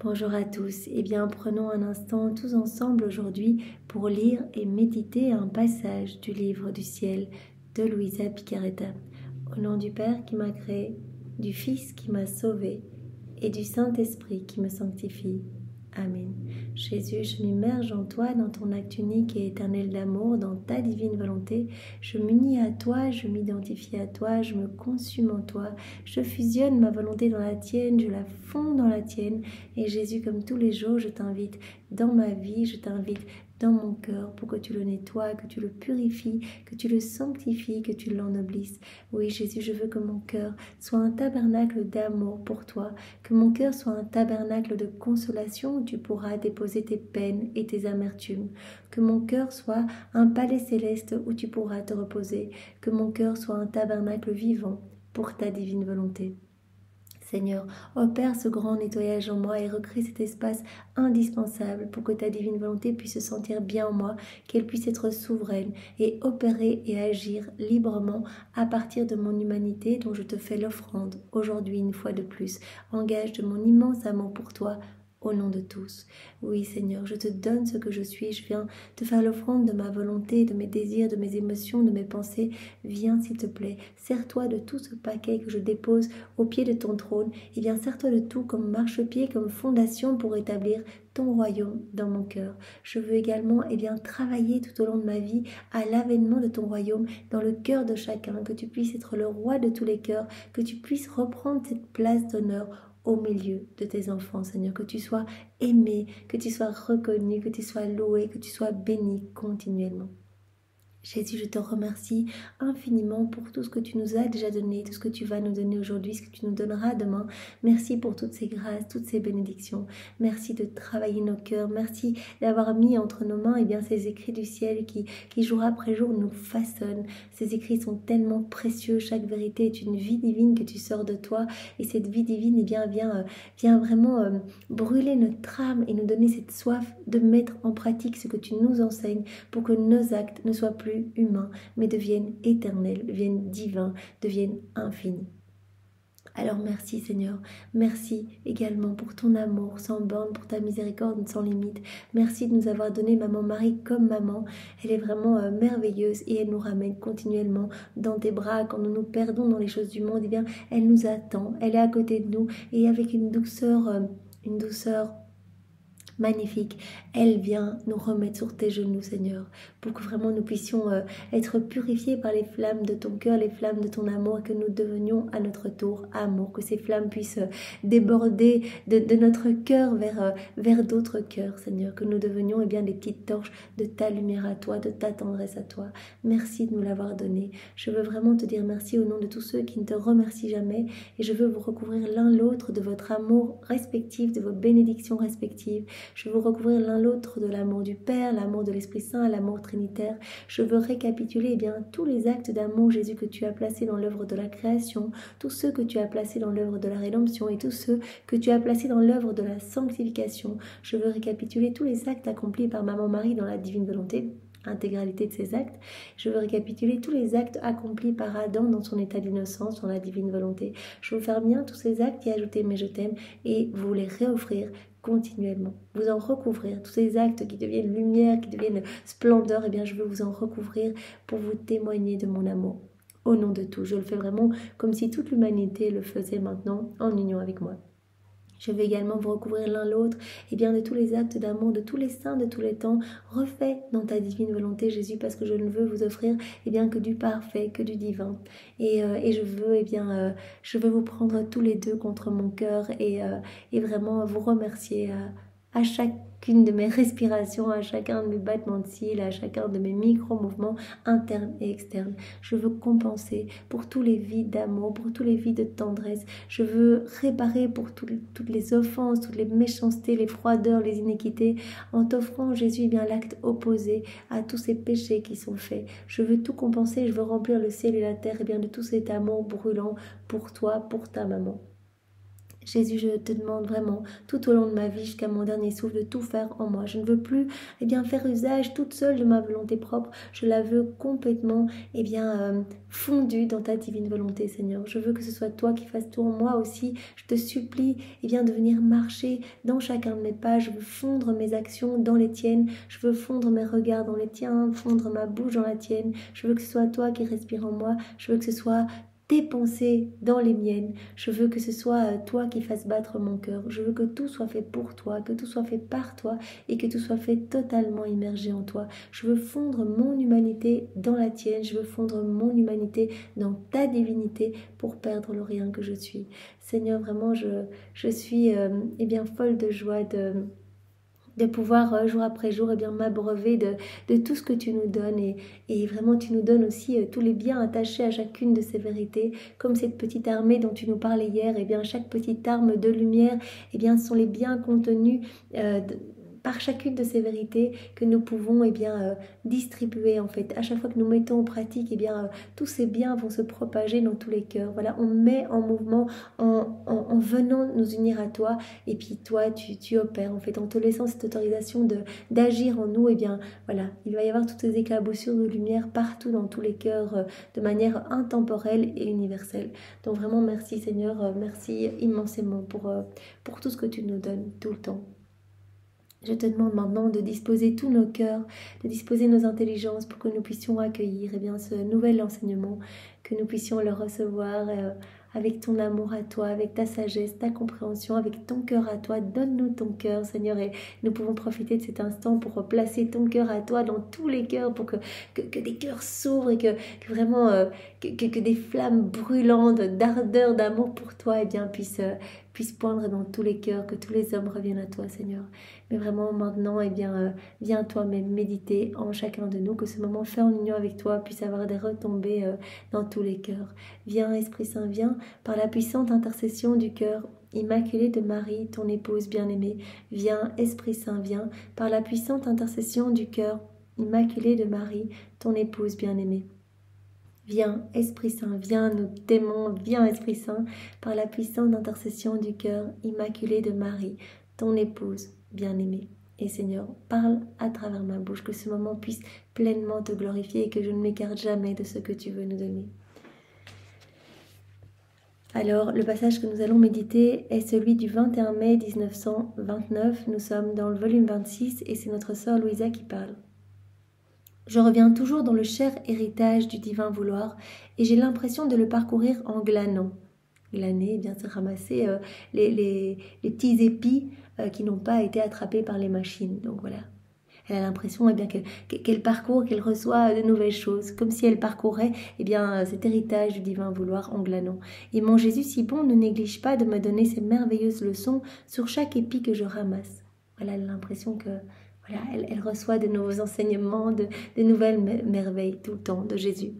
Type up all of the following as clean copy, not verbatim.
Bonjour à tous. Eh bien, prenons un instant tous ensemble aujourd'hui pour lire et méditer un passage du livre du ciel de Luisa Picaretta. Au nom du Père qui m'a créé, du Fils qui m'a sauvé et du Saint-Esprit qui me sanctifie. Amen. Jésus, je m'immerge en toi, dans ton acte unique et éternel d'amour, dans ta divine volonté. Je m'unis à toi, je m'identifie à toi, je me consume en toi. Je fusionne ma volonté dans la tienne, je la fonds dans la tienne. Et Jésus, comme tous les jours, je t'invite dans ma vie, je t'invite dans mon cœur pour que tu le nettoies, que tu le purifies, que tu le sanctifies, que tu l'ennoblisses. Oui, Jésus, je veux que mon cœur soit un tabernacle d'amour pour toi, que mon cœur soit un tabernacle de consolation où tu pourras déposer tes peines et tes amertumes, que mon cœur soit un palais céleste où tu pourras te reposer, que mon cœur soit un tabernacle vivant pour ta divine volonté. Seigneur, opère ce grand nettoyage en moi et recrée cet espace indispensable pour que ta divine volonté puisse se sentir bien en moi, qu'elle puisse être souveraine et opérer et agir librement à partir de mon humanité dont je te fais l'offrande aujourd'hui une fois de plus. Engage de mon immense amour pour toi, au nom de tous. Oui, Seigneur, je te donne ce que je suis. Je viens te faire l'offrande de ma volonté, de mes désirs, de mes émotions, de mes pensées. Viens, s'il te plaît, sers-toi de tout ce paquet que je dépose au pied de ton trône. Et viens, sers-toi de tout comme marchepied, comme fondation pour établir ton royaume dans mon cœur. Je veux également travailler tout au long de ma vie à l'avènement de ton royaume dans le cœur de chacun, que tu puisses être le roi de tous les cœurs, que tu puisses reprendre cette place d'honneur au milieu de tes enfants, Seigneur, que tu sois aimé, que tu sois reconnu, que tu sois loué, que tu sois béni continuellement. Jésus, je te remercie infiniment pour tout ce que tu nous as déjà donné, tout ce que tu vas nous donner aujourd'hui, ce que tu nous donneras demain. Merci pour toutes ces grâces, toutes ces bénédictions. Merci de travailler nos cœurs. Merci d'avoir mis entre nos mains ces écrits du ciel qui jour après jour nous façonnent. Ces écrits sont tellement précieux. Chaque vérité est une vie divine que tu sors de toi. Et cette vie divine vient vraiment brûler notre âme et nous donner cette soif de mettre en pratique ce que tu nous enseignes pour que nos actes ne soient plus humains, mais deviennent éternels, deviennent divins, deviennent infinis. Alors merci Seigneur, merci également pour ton amour sans borne, pour ta miséricorde sans limite. Merci de nous avoir donné Maman Marie comme maman. Elle est vraiment merveilleuse et elle nous ramène continuellement dans tes bras. Quand nous nous perdons dans les choses du monde, elle nous attend, elle est à côté de nous et avec une douceur magnifique, elle vient nous remettre sur tes genoux, Seigneur, pour que vraiment nous puissions être purifiés par les flammes de ton cœur, les flammes de ton amour, que nous devenions à notre tour amour, que ces flammes puissent déborder de notre cœur vers d'autres cœurs, Seigneur, que nous devenions des petites torches de ta lumière à toi, de ta tendresse à toi. Merci de nous l'avoir donné. Je veux vraiment te dire merci au nom de tous ceux qui ne te remercient jamais et je veux vous recouvrir l'un l'autre de votre amour respectif, de vos bénédictions respectives. Je veux recouvrir l'un l'autre de l'amour du Père, l'amour de l'Esprit Saint, l'amour trinitaire. Je veux récapituler tous les actes d'amour, Jésus, que tu as placés dans l'œuvre de la création, tous ceux que tu as placés dans l'œuvre de la rédemption et tous ceux que tu as placés dans l'œuvre de la sanctification. Je veux récapituler tous les actes accomplis par Maman Marie dans la divine volonté. Intégralité de ces actes. Je veux récapituler tous les actes accomplis par Adam dans son état d'innocence, dans la divine volonté. Je veux faire bien tous ces actes et ajouter mes je t'aime et vous les réoffrir continuellement. Vous en recouvrir, tous ces actes qui deviennent lumière, qui deviennent splendeur, je veux vous en recouvrir pour vous témoigner de mon amour. Au nom de tout, je le fais vraiment comme si toute l'humanité le faisait maintenant en union avec moi. Je vais également vous recouvrir l'un l'autre de tous les actes d'amour, de tous les saints de tous les temps, refaits dans ta divine volonté, Jésus, parce que je ne veux vous offrir que du parfait, que du divin. Et je veux vous prendre tous les deux contre mon cœur et vraiment vous remercier à chacune de mes respirations, à chacun de mes battements de cils, à chacun de mes micro-mouvements internes et externes. Je veux compenser pour tous les vides d'amour, pour tous les vides de tendresse. Je veux réparer pour toutes les offenses, toutes les méchancetés, les froideurs, les iniquités, en t'offrant, Jésus, l'acte opposé à tous ces péchés qui sont faits. Je veux tout compenser, je veux remplir le ciel et la terre de tout cet amour brûlant pour toi, pour ta maman. Jésus, je te demande vraiment, tout au long de ma vie, jusqu'à mon dernier souffle, de tout faire en moi. Je ne veux plus faire usage toute seule de ma volonté propre. Je la veux complètement fondue dans ta divine volonté, Seigneur. Je veux que ce soit toi qui fasses tout en moi aussi. Je te supplie de venir marcher dans chacun de mes pas. Je veux fondre mes actions dans les tiennes. Je veux fondre mes regards dans les tiens, fondre ma bouche dans la tienne. Je veux que ce soit toi qui respires en moi. Je veux que ce soit tes pensées dans les miennes. Je veux que ce soit toi qui fasses battre mon cœur. Je veux que tout soit fait pour toi, que tout soit fait par toi et que tout soit fait totalement immergé en toi. Je veux fondre mon humanité dans la tienne. Je veux fondre mon humanité dans ta divinité pour perdre le rien que je suis. Seigneur, vraiment, je suis folle de joie de pouvoir jour après jour m'abreuver de tout ce que tu nous donnes et vraiment tu nous donnes aussi tous les biens attachés à chacune de ces vérités, comme cette petite armée dont tu nous parlais hier. Chaque petite arme de lumière sont les biens contenus par chacune de ces vérités que nous pouvons distribuer en fait. À chaque fois que nous mettons en pratique, tous ces biens vont se propager dans tous les cœurs. Voilà, on met en mouvement en venant nous unir à toi, et puis toi tu opères en fait en te laissant cette autorisation d'agir en nous. Il va y avoir toutes ces éclaboussures de lumière partout dans tous les cœurs de manière intemporelle et universelle. Donc vraiment merci Seigneur, merci immensément pour tout ce que tu nous donnes tout le temps. Je te demande maintenant de disposer tous nos cœurs, de disposer nos intelligences pour que nous puissions accueillir ce nouvel enseignement, que nous puissions le recevoir avec ton amour à toi, avec ta sagesse, ta compréhension, avec ton cœur à toi. Donne-nous ton cœur, Seigneur, et nous pouvons profiter de cet instant pour placer ton cœur à toi dans tous les cœurs, pour que des cœurs s'ouvrent et que vraiment que des flammes brûlantes d'ardeur, d'amour pour toi puissent poindre dans tous les cœurs, que tous les hommes reviennent à toi, Seigneur. Mais vraiment maintenant, viens toi-même méditer en chacun de nous, que ce moment fait en union avec toi puisse avoir des retombées dans tous les cœurs. Viens, Esprit Saint, viens par la puissante intercession du cœur immaculé de Marie, ton épouse bien-aimée. Viens, Esprit Saint, viens par la puissante intercession du cœur immaculé de Marie, ton épouse bien-aimée. Viens, Esprit Saint, viens, nous t'aimons. Viens, Esprit Saint, par la puissante intercession du cœur immaculé de Marie, ton épouse bien-aimée. Et Seigneur, parle à travers ma bouche, que ce moment puisse pleinement te glorifier et que je ne m'écarte jamais de ce que tu veux nous donner. Alors, le passage que nous allons méditer est celui du 21 mai 1929. Nous sommes dans le volume 26 et c'est notre sœur Louisa qui parle. Je reviens toujours dans le cher héritage du divin vouloir et j'ai l'impression de le parcourir en glanant. Glaner, c'est ramasser les petits épis qui n'ont pas été attrapés par les machines. Donc voilà, elle a l'impression qu'elle parcourt, qu'elle reçoit de nouvelles choses, comme si elle parcourait cet héritage du divin vouloir en glanant. Et mon Jésus si bon ne néglige pas de me donner ces merveilleuses leçons sur chaque épi que je ramasse. Voilà, elle a l'impression que elle reçoit de nouveaux enseignements, de nouvelles merveilles tout le temps de Jésus.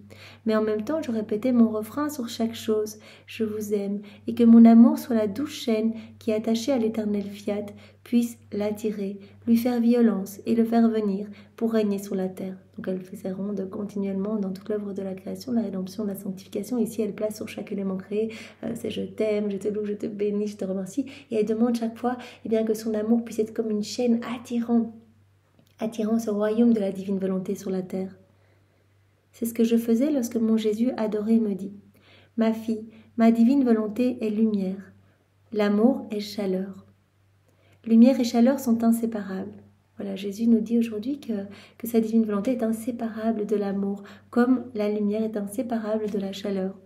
Mais en même temps, je répétais mon refrain sur chaque chose. Je vous aime, et que mon amour soit la douce chaîne qui est attachée à l'éternel fiat, puisse l'attirer, lui faire violence et le faire venir pour régner sur la terre. Donc elle fait ses rondes continuellement dans toute l'œuvre de la création, de la rédemption, de la sanctification. Ici, elle place sur chaque élément créé, c'est je t'aime, je te loue, je te bénis, je te remercie. Et elle demande chaque fois que son amour puisse être comme une chaîne attirant ce royaume de la divine volonté sur la terre. C'est ce que je faisais lorsque mon Jésus adoré me dit « Ma fille, ma divine volonté est lumière, l'amour est chaleur. Lumière et chaleur sont inséparables. » Voilà, Jésus nous dit aujourd'hui que sa divine volonté est inséparable de l'amour, comme la lumière est inséparable de la chaleur.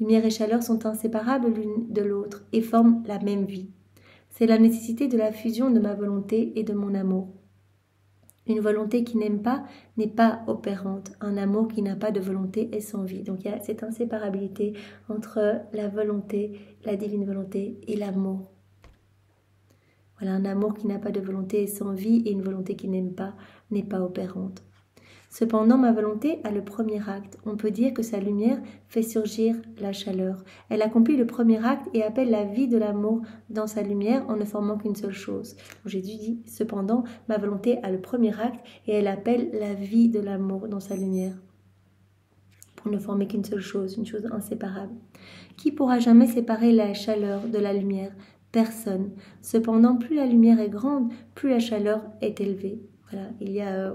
Lumière et chaleur sont inséparables l'une de l'autre et forment la même vie. C'est la nécessité de la fusion de ma volonté et de mon amour. Une volonté qui n'aime pas n'est pas opérante. Un amour qui n'a pas de volonté est sans vie. Donc il y a cette inséparabilité entre la volonté, la divine volonté et l'amour. Voilà, un amour qui n'a pas de volonté est sans vie et une volonté qui n'aime pas n'est pas opérante. Cependant, ma volonté a le premier acte. On peut dire que sa lumière fait surgir la chaleur. Elle accomplit le premier acte et appelle la vie de l'amour dans sa lumière en ne formant qu'une seule chose. Jésus dit, cependant, ma volonté a le premier acte et elle appelle la vie de l'amour dans sa lumière. pour ne former qu'une seule chose, une chose inséparable. Qui pourra jamais séparer la chaleur de la lumière? Personne. Cependant, plus la lumière est grande, plus la chaleur est élevée. Voilà,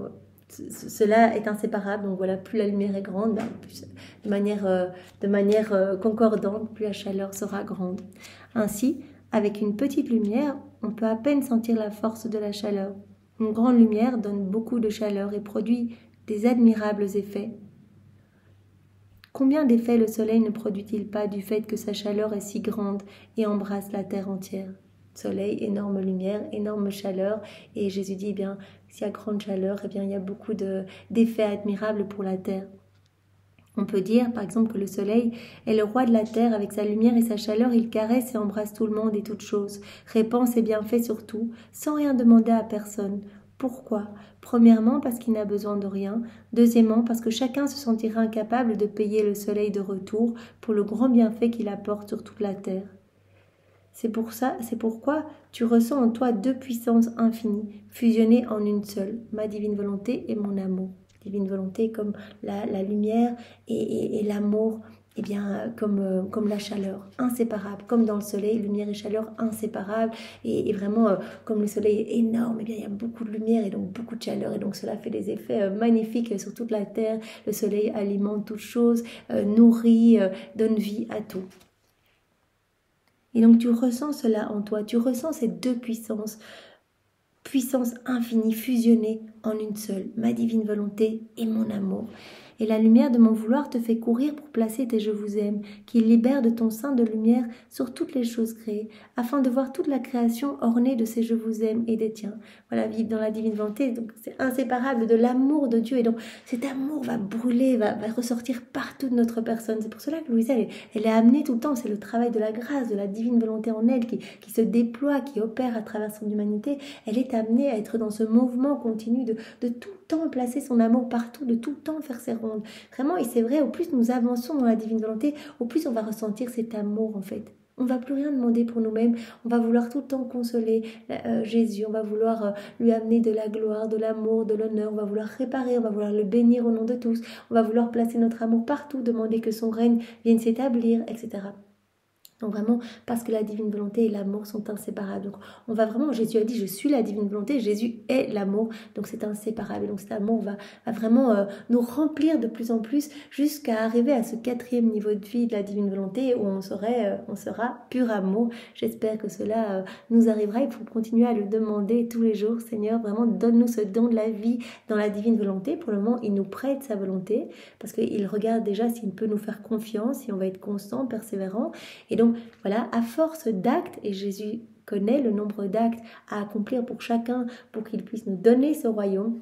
cela est inséparable. Donc voilà, plus la lumière est grande, plus, de manière concordante, plus la chaleur sera grande. Ainsi, avec une petite lumière, on peut à peine sentir la force de la chaleur. Une grande lumière donne beaucoup de chaleur et produit des admirables effets. Combien d'effets le soleil ne produit-il pas du fait que sa chaleur est si grande et embrasse la terre entière? Soleil, énorme lumière, énorme chaleur, et Jésus dit, eh bien, s'il y a grande chaleur, eh bien, il y a beaucoup d'effets admirables pour la terre. On peut dire, par exemple, que le soleil est le roi de la terre. Avec sa lumière et sa chaleur, il caresse et embrasse tout le monde et toutes choses, répand ses bienfaits sur tout, sans rien demander à personne. Pourquoi? Premièrement, parce qu'il n'a besoin de rien. Deuxièmement, parce que chacun se sentira incapable de payer le soleil de retour pour le grand bienfait qu'il apporte sur toute la terre. C'est pourquoi tu ressens en toi deux puissances infinies, fusionnées en une seule, ma divine volonté et mon amour. Divine volonté comme la lumière et l'amour, eh bien, comme la chaleur, inséparable, comme dans le soleil, lumière et chaleur inséparables, et vraiment, comme le soleil est énorme, eh bien, il y a beaucoup de lumière et donc beaucoup de chaleur, et donc cela fait des effets magnifiques sur toute la terre. Le soleil alimente toutes choses, nourrit, donne vie à tout. Et donc tu ressens cela en toi, tu ressens ces deux puissances, puissance infinie fusionnée en une seule, ma divine volonté et mon amour. Et la lumière de mon vouloir te fait courir pour placer tes je vous aime, qui libèrent de ton sein de lumière sur toutes les choses créées, afin de voir toute la création ornée de ces je vous aime et des tiens. Voilà, vivre dans la divine volonté, donc c'est inséparable de l'amour de Dieu, et donc cet amour va brûler, va ressortir partout de notre personne. C'est pour cela que Louisa, elle est amenée tout le temps, c'est le travail de la grâce, de la divine volonté en elle, qui se déploie, qui opère à travers son humanité. Elle est amenée à être dans ce mouvement continu de tout le temps placer son amour partout, de tout le temps faire ses rondes. Vraiment, et c'est vrai, au plus nous avançons dans la divine volonté, au plus on va ressentir cet amour en fait. On ne va plus rien demander pour nous-mêmes, on va vouloir tout le temps consoler Jésus, on va vouloir lui amener de la gloire, de l'amour, de l'honneur, on va vouloir réparer, on va vouloir le bénir au nom de tous, on va vouloir placer notre amour partout, demander que son règne vienne s'établir, etc. Donc vraiment, parce que la divine volonté et l'amour sont inséparables. Donc on va vraiment, Jésus a dit, je suis la divine volonté, Jésus est l'amour, donc c'est inséparable. Et donc cet amour va vraiment nous remplir de plus en plus jusqu'à arriver à ce 4e niveau de vie de la divine volonté où on sera pur amour. J'espère que cela nous arrivera. Il faut continuer à le demander tous les jours. Seigneur, vraiment donne-nous ce don de la vie dans la divine volonté. Pour le moment, il nous prête sa volonté parce qu'il regarde déjà s'il peut nous faire confiance, si on va être constant, persévérant. Et donc, voilà, à force d'actes, et Jésus connaît le nombre d'actes à accomplir pour chacun, pour qu'il puisse nous donner ce royaume,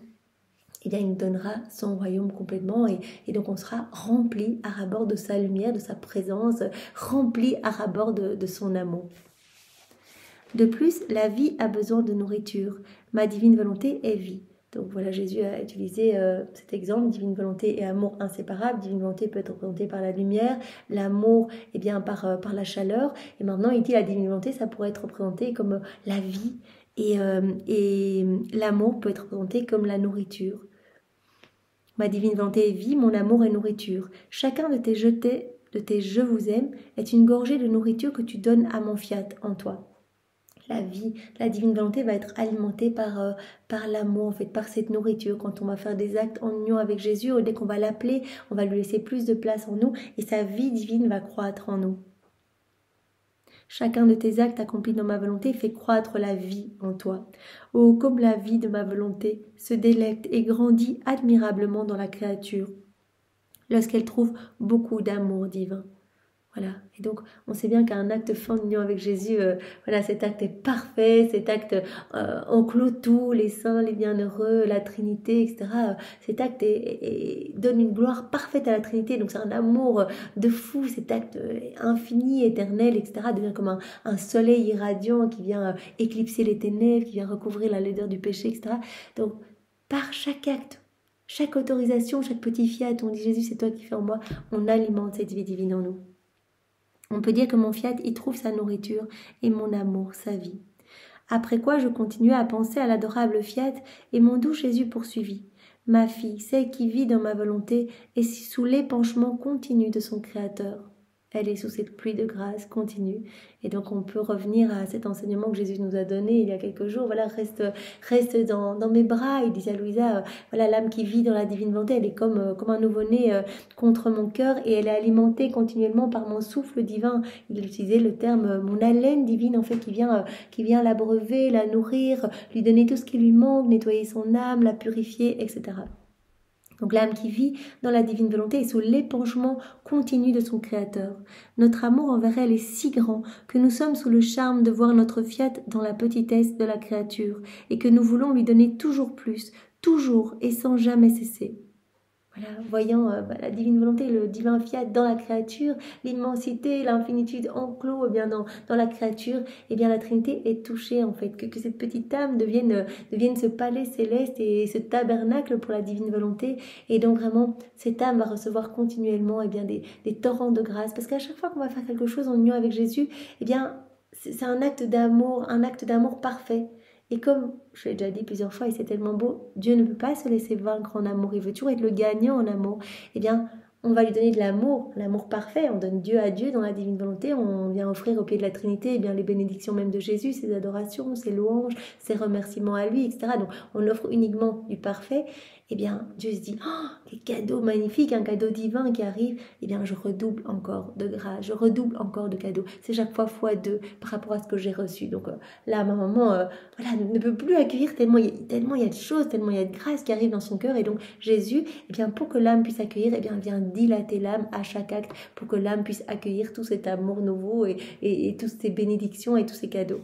eh bien, il nous donnera son royaume complètement, et donc on sera rempli à ras-bord de sa lumière, de sa présence, rempli à ras-bord de son amour. De plus, la vie a besoin de nourriture. Ma divine volonté est vie. Donc voilà, Jésus a utilisé cet exemple, divine volonté et amour inséparables. Divine volonté peut être représentée par la lumière, l'amour eh bien par la chaleur. Et maintenant, il dit la divine volonté, ça pourrait être représenté comme la vie, et l'amour peut être représenté comme la nourriture. Ma divine volonté est vie, mon amour est nourriture. Chacun de tes je vous aime est une gorgée de nourriture que tu donnes à mon fiat en toi. La vie, la divine volonté va être alimentée par l'amour, en fait, par cette nourriture. Quand on va faire des actes en union avec Jésus, dès qu'on va l'appeler, on va lui laisser plus de place en nous et sa vie divine va croître en nous. Chacun de tes actes accomplis dans ma volonté fait croître la vie en toi. Oh, comme la vie de ma volonté se délecte et grandit admirablement dans la créature, lorsqu'elle trouve beaucoup d'amour divin. Voilà, et donc on sait bien qu'un acte fait en union avec Jésus, voilà, cet acte est parfait, cet acte enclôt tout, les saints, les bienheureux, la Trinité, etc. Cet acte donne une gloire parfaite à la Trinité, donc c'est un amour de fou, cet acte infini, éternel, etc. devient comme un soleil irradiant qui vient éclipser les ténèbres, qui vient recouvrir la laideur du péché, etc. Donc par chaque acte, chaque autorisation, chaque petit fiat, on dit Jésus c'est toi qui fais en moi, on alimente cette vie divine en nous. On peut dire que mon fiat y trouve sa nourriture et mon amour sa vie. Après quoi je continuais à penser à l'adorable fiat et mon doux Jésus poursuivit. Ma fille, celle qui vit dans ma volonté, est sous l'épanchement continu de son Créateur. Elle est sous cette pluie de grâce continue. Et donc on peut revenir à cet enseignement que Jésus nous a donné il y a quelques jours. Voilà, reste dans mes bras. Il disait à Louisa, voilà, l'âme qui vit dans la divine volonté, elle est comme un nouveau-né contre mon cœur et elle est alimentée continuellement par mon souffle divin. Il utilisait le terme mon haleine divine en fait qui vient l'abreuver, la nourrir, lui donner tout ce qui lui manque, nettoyer son âme, la purifier, etc. Donc l'âme qui vit dans la divine volonté est sous l'épanchement continu de son Créateur. Notre amour envers elle est si grand que nous sommes sous le charme de voir notre fiat dans la petitesse de la créature et que nous voulons lui donner toujours plus, toujours et sans jamais cesser. Voilà, voyant la divine volonté, le divin fiat dans la créature, l'immensité, l'infinitude enclos dans la créature, la Trinité est touchée en fait, que cette petite âme devienne ce palais céleste et ce tabernacle pour la divine volonté. Et donc vraiment, cette âme va recevoir continuellement des torrents de grâce, parce qu'à chaque fois qu'on va faire quelque chose en union avec Jésus, c'est un acte d'amour parfait. Et comme je l'ai déjà dit plusieurs fois, et c'est tellement beau, Dieu ne peut pas se laisser vaincre en amour, il veut toujours être le gagnant en amour. On va lui donner de l'amour parfait, on donne Dieu à Dieu dans la divine volonté, on vient offrir au pied de la Trinité les bénédictions même de Jésus, ses adorations, ses louanges, ses remerciements à lui, etc. Donc on offre uniquement du parfait. Dieu se dit, oh, quel cadeau magnifique, un cadeau divin qui arrive, je redouble encore de grâce, je redouble encore de cadeaux. C'est chaque fois x2 par rapport à ce que j'ai reçu. Donc là, ma maman ne peut plus accueillir tellement il y a de choses, tellement il y a de grâce qui arrive dans son cœur. Et donc Jésus, pour que l'âme puisse accueillir, vient dilater l'âme à chaque acte pour que l'âme puisse accueillir tout cet amour nouveau et toutes ces bénédictions et tous ces cadeaux.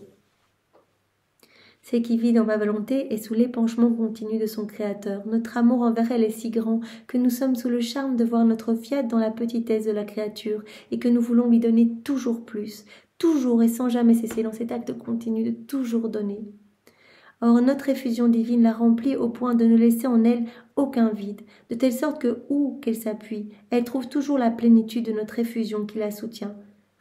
C'est qui vit dans ma volonté est sous l'épanchement continu de son Créateur. Notre amour envers elle est si grand que nous sommes sous le charme de voir notre fiat dans la petitesse de la créature et que nous voulons lui donner toujours plus, toujours et sans jamais cesser dans cet acte continu de toujours donner. Or, notre effusion divine la remplit au point de ne laisser en elle aucun vide, de telle sorte que, où qu'elle s'appuie, elle trouve toujours la plénitude de notre effusion qui la soutient.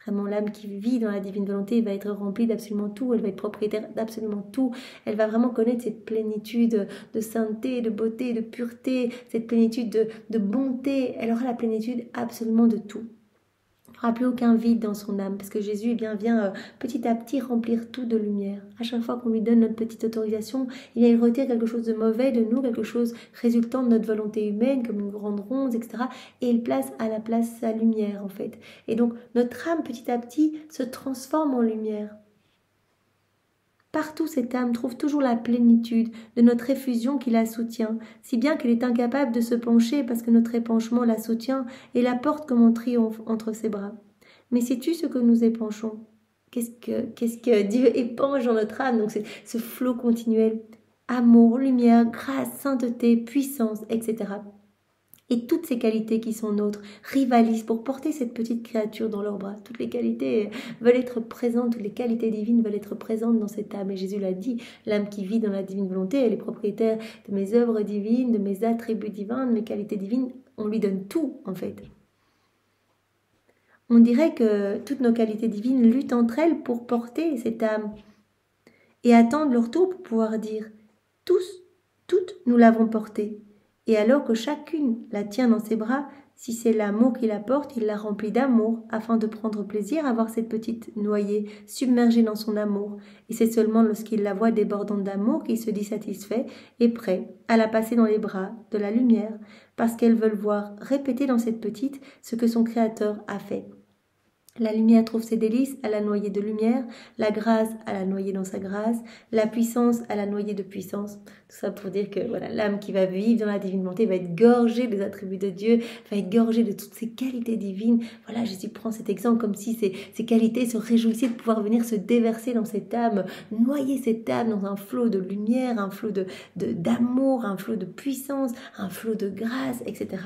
Vraiment, l'âme qui vit dans la divine volonté va être remplie d'absolument tout, elle va être propriétaire d'absolument tout, elle va vraiment connaître cette plénitude de sainteté, de beauté, de pureté, cette plénitude de bonté, elle aura la plénitude absolument de tout. Il n'y aura plus aucun vide dans son âme, parce que Jésus vient petit à petit remplir tout de lumière. À chaque fois qu'on lui donne notre petite autorisation, il retire quelque chose de mauvais de nous, quelque chose résultant de notre volonté humaine, comme une grande ronde, etc. Et il place à la place sa lumière, en fait. Et donc, notre âme, petit à petit, se transforme en lumière. Partout, cette âme trouve toujours la plénitude de notre effusion qui la soutient, si bien qu'elle est incapable de se pencher parce que notre épanchement la soutient et la porte comme en triomphe entre ses bras. Mais sais-tu ce que nous épanchons ? Qu'est-ce que Dieu épanche dans notre âme ? Donc c'est ce flot continuel. Amour, lumière, grâce, sainteté, puissance, etc. Et toutes ces qualités qui sont nôtres rivalisent pour porter cette petite créature dans leurs bras. Toutes les qualités veulent être présentes, toutes les qualités divines veulent être présentes dans cette âme. Et Jésus l'a dit, l'âme qui vit dans la divine volonté, elle est propriétaire de mes œuvres divines, de mes attributs divins, de mes qualités divines. On lui donne tout, en fait. On dirait que toutes nos qualités divines luttent entre elles pour porter cette âme et attendent leur tour pour pouvoir dire « toutes, nous l'avons portée ». Et alors que chacune la tient dans ses bras, si c'est l'amour qui la porte, il la remplit d'amour, afin de prendre plaisir à voir cette petite noyée submergée dans son amour. Et c'est seulement lorsqu'il la voit débordante d'amour qu'il se dit satisfait et prêt à la passer dans les bras de la lumière, parce qu'elles veulent voir répéter dans cette petite ce que son Créateur a fait. La lumière trouve ses délices à la noyer de lumière, la grâce à la noyer dans sa grâce, la puissance à la noyer de puissance. Tout ça pour dire que l'âme qui va vivre dans la divine volonté va être gorgée des attributs de Dieu, va être gorgée de toutes ses qualités divines. Voilà, Jésus prend cet exemple comme si ces qualités se réjouissaient de pouvoir venir se déverser dans cette âme, noyer cette âme dans un flot de lumière, un flot d'amour, un flot de puissance, un flot de grâce, etc.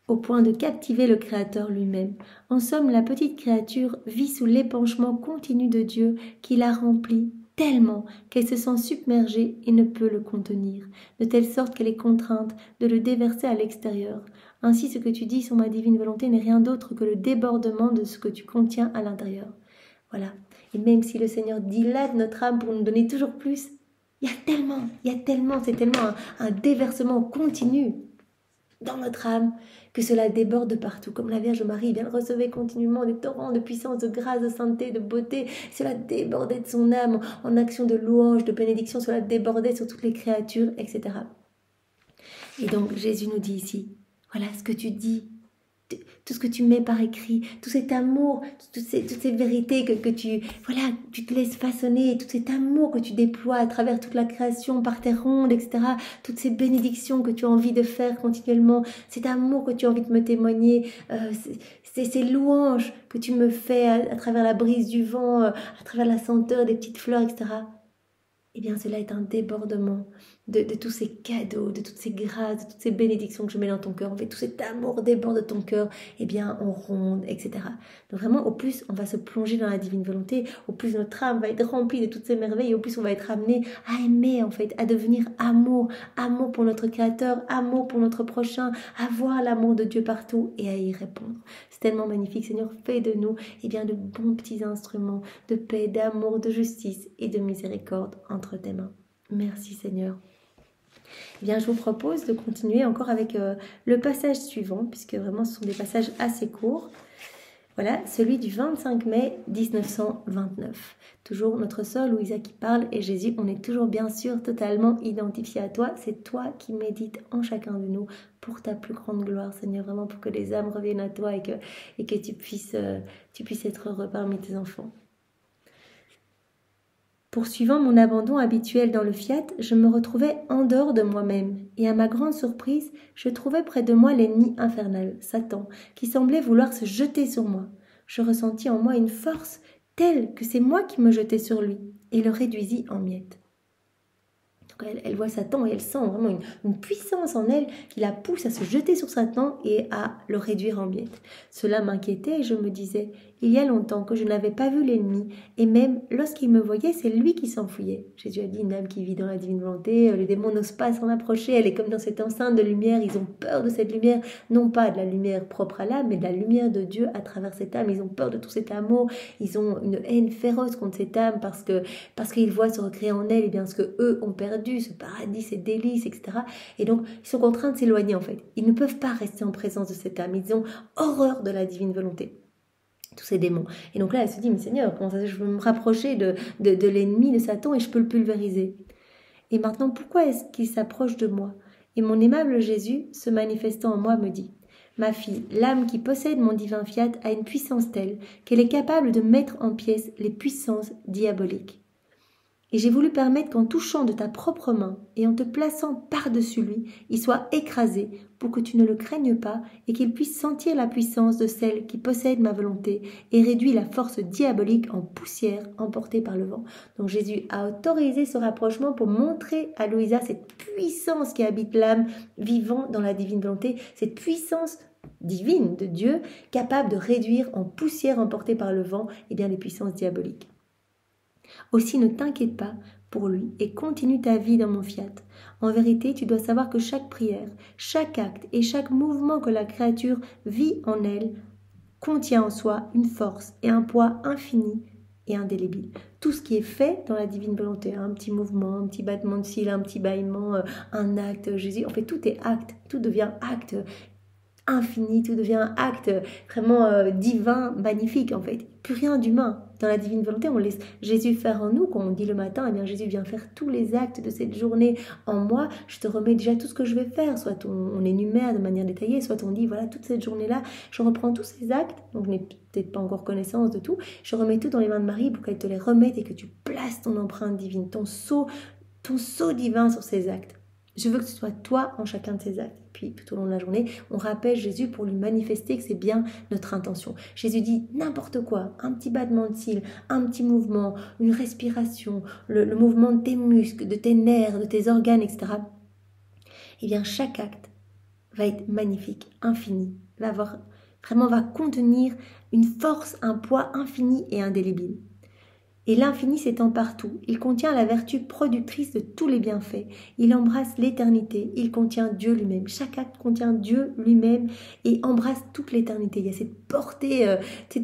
Au point de captiver le Créateur lui-même. En somme, la petite créature vit sous l'épanchement continu de Dieu qui la remplit tellement qu'elle se sent submergée et ne peut le contenir, de telle sorte qu'elle est contrainte de le déverser à l'extérieur. Ainsi, ce que tu dis sur ma divine volonté n'est rien d'autre que le débordement de ce que tu contiens à l'intérieur. Voilà. Et même si le Seigneur dilate notre âme pour nous donner toujours plus, c'est tellement un déversement continu dans notre âme, que cela déborde de partout. Comme la Vierge Marie, elle recevait continuellement des torrents de puissance, de grâce, de sainteté, de beauté. Cela débordait de son âme en action de louange, de bénédiction. Cela débordait sur toutes les créatures, etc. Et donc Jésus nous dit ici, voilà ce que tu dis, tout ce que tu mets par écrit, tout cet amour, toutes ces vérités que tu te laisses façonner, tout cet amour que tu déploies à travers toute la création, par tes rondes, etc. Toutes ces bénédictions que tu as envie de faire continuellement, cet amour que tu as envie de me témoigner, ces louanges que tu me fais à travers la brise du vent, à travers la senteur des petites fleurs, etc. Eh bien, cela est un débordement de tous ces cadeaux, de toutes ces grâces, de toutes ces bénédictions que je mets dans ton cœur. En fait, tout cet amour déborde de ton cœur, eh bien, on ronde, etc. Donc vraiment, au plus on va se plonger dans la divine volonté, au plus notre âme va être remplie de toutes ces merveilles, au plus on va être amené à aimer, en fait, à devenir amour, amour pour notre Créateur, amour pour notre prochain, à voir l'amour de Dieu partout et à y répondre. C'est tellement magnifique, Seigneur, fais de nous, eh bien, de bons petits instruments de paix, d'amour, de justice et de miséricorde entre tes mains. Merci, Seigneur. Eh bien, je vous propose de continuer encore avec le passage suivant, puisque vraiment ce sont des passages assez courts. Voilà, celui du 25 mai 1929. Toujours notre sœur Louisa qui parle, et Jésus, on est toujours bien sûr totalement identifié à toi. C'est toi qui médites en chacun de nous pour ta plus grande gloire, Seigneur, vraiment pour que les âmes reviennent à toi et que tu puisses être heureux parmi tes enfants. Poursuivant mon abandon habituel dans le fiat, je me retrouvais en dehors de moi-même, et à ma grande surprise, je trouvais près de moi l'ennemi infernal, Satan, qui semblait vouloir se jeter sur moi. Je ressentis en moi une force telle que c'est moi qui me jetais sur lui, et le réduisis en miettes. Donc elle voit Satan et elle sent vraiment une puissance en elle qui la pousse à se jeter sur Satan et à le réduire en miettes. Cela m'inquiétait et je me disais, il y a longtemps que je n'avais pas vu l'ennemi et même lorsqu'il me voyait, c'est lui qui s'enfuyait. Jésus a dit, une âme qui vit dans la divine volonté, les démons n'osent pas s'en approcher, elle est comme dans cette enceinte de lumière, ils ont peur de cette lumière, non pas de la lumière propre à l'âme, mais de la lumière de Dieu à travers cette âme. Ils ont peur de tout cet amour, ils ont une haine féroce contre cette âme parce qu'ils voient se recréer en elle et bien ce que eux ont perdu, ce paradis, ces délices, etc. Et donc, ils sont contraints de s'éloigner en fait. Ils ne peuvent pas rester en présence de cette âme. Ils ont horreur de la divine volonté. Tous ces démons. Et donc là, elle se dit, mais Seigneur, comment ça, je veux me rapprocher de l'ennemi, de Satan, et je peux le pulvériser. Et maintenant, pourquoi est-ce qu'il s'approche de moi? Et mon aimable Jésus, se manifestant en moi, me dit, ma fille, l'âme qui possède mon divin fiat a une puissance telle qu'elle est capable de mettre en pièces les puissances diaboliques. Et j'ai voulu permettre qu'en touchant de ta propre main et en te plaçant par-dessus lui, il soit écrasé pour que tu ne le craignes pas et qu'il puisse sentir la puissance de celle qui possède ma volonté et réduit la force diabolique en poussière emportée par le vent. Donc Jésus a autorisé ce rapprochement pour montrer à Louisa cette puissance qui habite l'âme vivant dans la divine volonté, cette puissance divine de Dieu capable de réduire en poussière emportée par le vent les puissances diaboliques. Aussi ne t'inquiète pas pour lui et continue ta vie dans mon fiat. En vérité, tu dois savoir que chaque prière, chaque acte et chaque mouvement que la créature vit en elle contient en soi une force et un poids infini et indélébile. Tout ce qui est fait dans la divine volonté, un petit mouvement, un petit battement de cils, un petit bâillement, un acte, Jésus, en fait tout est acte, tout devient acte infini, tout devient un acte vraiment divin, magnifique en fait. Plus rien d'humain. Dans la divine volonté, on laisse Jésus faire en nous. Quand on dit le matin, Jésus vient faire tous les actes de cette journée en moi. Je te remets déjà tout ce que je vais faire. Soit on énumère de manière détaillée, soit on dit, voilà, toute cette journée-là, je reprends tous ces actes. Donc, je n'ai peut-être pas encore connaissance de tout. Je remets tout dans les mains de Marie pour qu'elle te les remette et que tu places ton empreinte divine, ton sceau divin sur ces actes. Je veux que ce soit toi en chacun de ces actes. Puis, tout au long de la journée, on rappelle Jésus pour lui manifester que c'est bien notre intention. Jésus dit n'importe quoi, un petit battement de cils, un petit mouvement, une respiration, le mouvement de tes muscles, de tes nerfs, de tes organes, etc. Chaque acte va être magnifique, infini, va contenir une force, un poids infini et indélébile. Et l'infini s'étend partout. Il contient la vertu productrice de tous les bienfaits. Il embrasse l'éternité. Il contient Dieu lui-même. Chaque acte contient Dieu lui-même et embrasse toute l'éternité. Il y a cette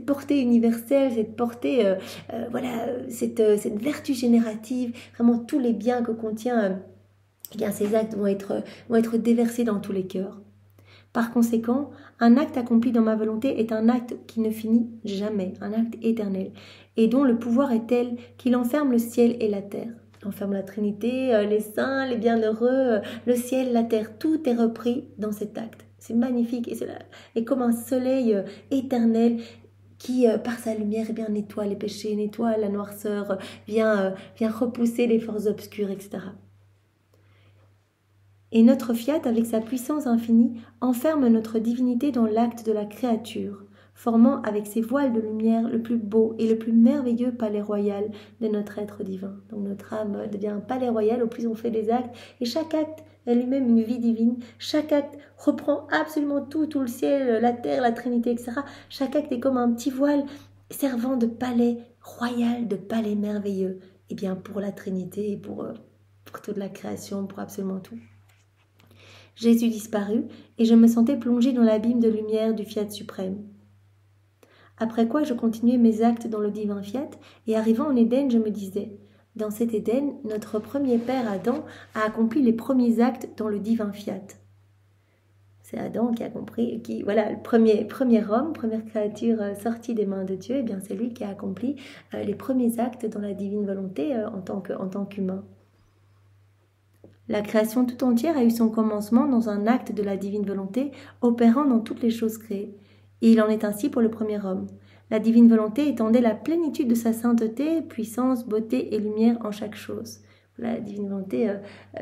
portée universelle, cette portée, cette vertu générative. Vraiment tous les biens que contient, ces actes vont être déversés dans tous les cœurs. Par conséquent, un acte accompli dans ma volonté est un acte qui ne finit jamais, un acte éternel, et dont le pouvoir est tel qu'il enferme le ciel et la terre. Il enferme la Trinité, les saints, les bienheureux, le ciel, la terre, tout est repris dans cet acte. C'est magnifique et comme un soleil éternel qui, par sa lumière, nettoie les péchés, nettoie la noirceur, vient repousser les forces obscures, etc. Et notre fiat, avec sa puissance infinie, enferme notre divinité dans l'acte de la créature, formant avec ses voiles de lumière le plus beau et le plus merveilleux palais royal de notre être divin. Donc notre âme devient un palais royal au plus on fait des actes, et chaque acte est lui-même une vie divine. Chaque acte reprend absolument tout le ciel, la terre, la Trinité, etc. Chaque acte est comme un petit voile servant de palais royal, de palais merveilleux, et bien pour la Trinité et pour toute la création, pour absolument tout. Jésus disparut, et je me sentais plongée dans l'abîme de lumière du fiat suprême. Après quoi je continuais mes actes dans le divin fiat, et arrivant en Éden, je me disais, dans cet Éden, notre premier père Adam a accompli les premiers actes dans le divin fiat. C'est Adam qui a compris, le premier homme, première créature sortie des mains de Dieu, et bien c'est lui qui a accompli les premiers actes dans la divine volonté en tant qu'humain. La création tout entière a eu son commencement dans un acte de la divine volonté, opérant dans toutes les choses créées. Et il en est ainsi pour le premier homme. La divine volonté étendait la plénitude de sa sainteté, puissance, beauté et lumière en chaque chose. La divine volonté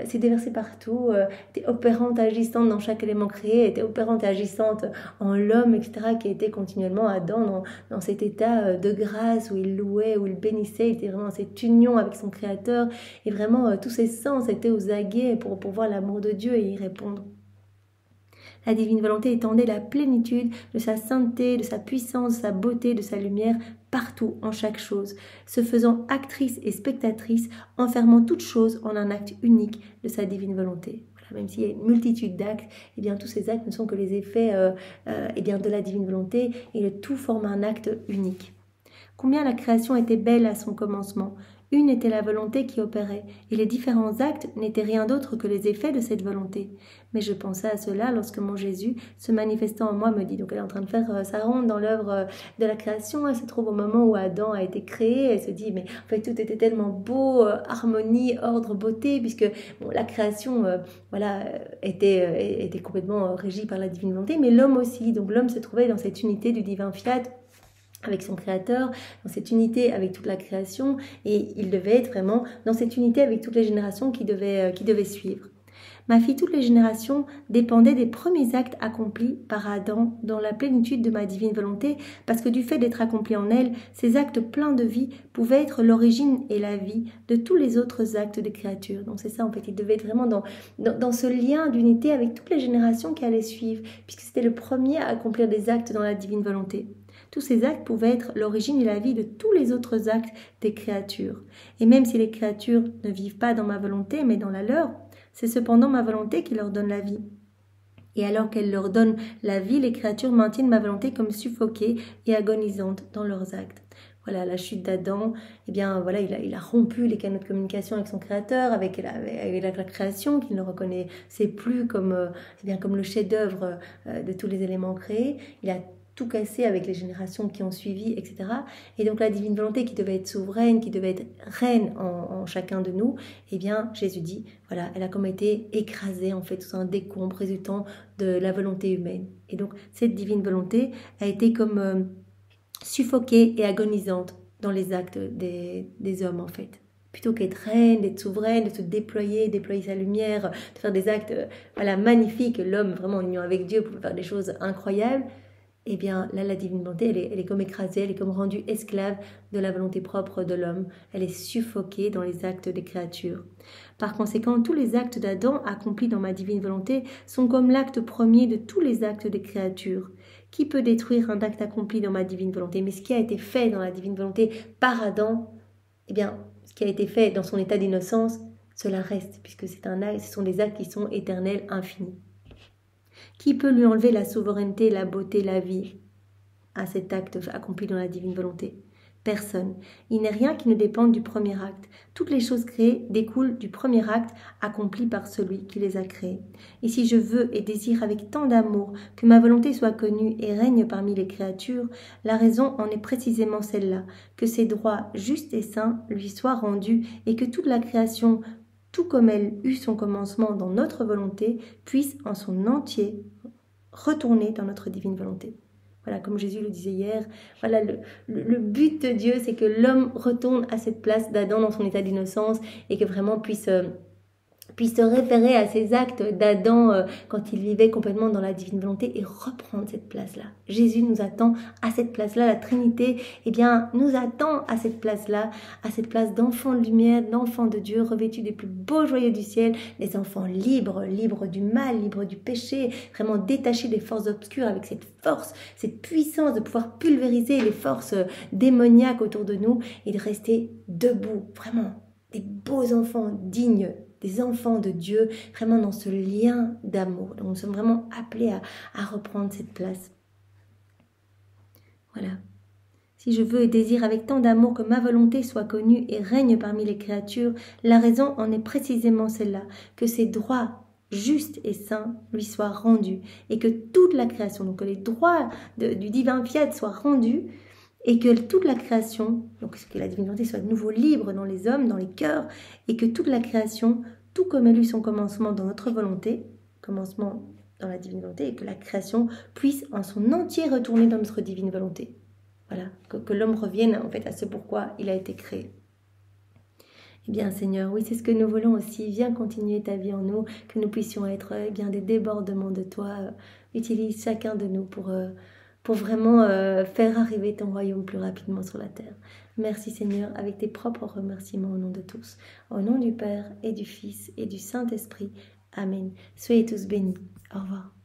s'est déversée partout, était opérante, agissante dans chaque élément créé, était opérante et agissante en l'homme, etc., qui était continuellement Adam dans cet état de grâce où il louait, où il bénissait, il était vraiment dans cette union avec son Créateur, et vraiment tous ses sens étaient aux aguets pour voir l'amour de Dieu et y répondre. La divine volonté étendait la plénitude de sa sainteté, de sa puissance, de sa beauté, de sa lumière, partout, en chaque chose, se faisant actrice et spectatrice, enfermant toute chose en un acte unique de sa divine volonté. Voilà, même s'il y a une multitude d'actes, eh bien tous ces actes ne sont que les effets de la divine volonté, et le tout forme un acte unique. Combien la création était belle à son commencement. Une était la volonté qui opérait, et les différents actes n'étaient rien d'autre que les effets de cette volonté. Mais je pensais à cela lorsque mon Jésus, se manifestant en moi, me dit, donc elle est en train de faire sa ronde dans l'œuvre de la création, elle se trouve au moment où Adam a été créé, elle se dit, mais en fait tout était tellement beau, harmonie, ordre, beauté, puisque la création était complètement régie par la divine volonté, mais l'homme aussi, donc l'homme se trouvait dans cette unité du divin fiat, avec son créateur, dans cette unité avec toute la création, et il devait être vraiment dans cette unité avec toutes les générations qui devaient suivre. Ma fille, toutes les générations dépendaient des premiers actes accomplis par Adam dans la plénitude de ma divine volonté, parce que du fait d'être accomplis en elle, ces actes pleins de vie pouvaient être l'origine et la vie de tous les autres actes des créatures. Donc c'est ça, en fait, il devait être vraiment dans ce lien d'unité avec toutes les générations qui allaient suivre, puisque c'était le premier à accomplir des actes dans la divine volonté. Tous ces actes pouvaient être l'origine et la vie de tous les autres actes des créatures. Et même si les créatures ne vivent pas dans ma volonté, mais dans la leur, c'est cependant ma volonté qui leur donne la vie. Et alors qu'elle leur donne la vie, les créatures maintiennent ma volonté comme suffoquée et agonisante dans leurs actes. Voilà, la chute d'Adam, il a rompu les canaux de communication avec son créateur, avec la création, qu'il ne reconnaissait plus comme le chef-d'œuvre de tous les éléments créés. Il a tout cassé avec les générations qui ont suivi, etc. Et donc la divine volonté qui devait être souveraine, qui devait être reine en chacun de nous, eh bien Jésus dit, voilà, elle a comme été écrasée en fait, tout un décombre résultant de la volonté humaine. Et donc cette divine volonté a été comme suffoquée et agonisante dans les actes des hommes en fait. Plutôt qu'être reine, d'être souveraine, de se déployer sa lumière, de faire des actes magnifiques, l'homme vraiment en union avec Dieu pouvait faire des choses incroyables. Eh bien, là, la divine volonté, elle est comme écrasée, elle est comme rendue esclave de la volonté propre de l'homme. Elle est suffoquée dans les actes des créatures. Par conséquent, tous les actes d'Adam accomplis dans ma divine volonté sont comme l'acte premier de tous les actes des créatures. Qui peut détruire un acte accompli dans ma divine volonté? Mais ce qui a été fait dans la divine volonté par Adam, eh bien, ce qui a été fait dans son état d'innocence, cela reste, puisque ce sont des actes qui sont éternels, infinis. Qui peut lui enlever la souveraineté, la beauté, la vie à cet acte accompli dans la divine volonté? Personne. Il n'est rien qui ne dépende du premier acte. Toutes les choses créées découlent du premier acte accompli par celui qui les a créées. Et si je veux et désire avec tant d'amour que ma volonté soit connue et règne parmi les créatures, la raison en est précisément celle-là, que ses droits justes et saints lui soient rendus et que toute la création, tout comme elle eut son commencement dans notre volonté, puisse en son entier retourner dans notre divine volonté. Voilà, comme Jésus le disait hier, voilà, le but de Dieu, c'est que l'homme retourne à cette place d'Adam dans son état d'innocence et que vraiment puisse se référer à ces actes d'Adam quand il vivait complètement dans la divine volonté et reprendre cette place-là. Jésus nous attend à cette place-là, la Trinité, nous attend à cette place-là, à cette place d'enfants de lumière, d'enfants de Dieu, revêtus des plus beaux joyaux du ciel, des enfants libres, libres du mal, libres du péché, vraiment détachés des forces obscures avec cette force, cette puissance de pouvoir pulvériser les forces démoniaques autour de nous et de rester debout, vraiment, des beaux enfants dignes, des enfants de Dieu, vraiment dans ce lien d'amour. Donc nous sommes vraiment appelés à reprendre cette place. Voilà. Si je veux et désire avec tant d'amour que ma volonté soit connue et règne parmi les créatures, la raison en est précisément celle-là, que ses droits justes et saints lui soient rendus, et que toute la création, donc que les droits du divin fiat soient rendus, et que toute la création, donc que la divine volonté soit de nouveau libre dans les hommes, dans les cœurs, et que toute la création, tout comme elle eut son commencement dans notre volonté, commencement dans la divine volonté, et que la création puisse en son entier retourner dans notre divine volonté. Voilà, que l'homme revienne en fait à ce pourquoi il a été créé. Eh bien Seigneur, oui, c'est ce que nous voulons aussi. Viens continuer ta vie en nous, que nous puissions être des débordements de toi. Utilise chacun de nous pour vraiment faire arriver ton royaume plus rapidement sur la terre. Merci Seigneur, avec tes propres remerciements au nom de tous. Au nom du Père et du Fils et du Saint-Esprit. Amen. Soyez tous bénis. Au revoir.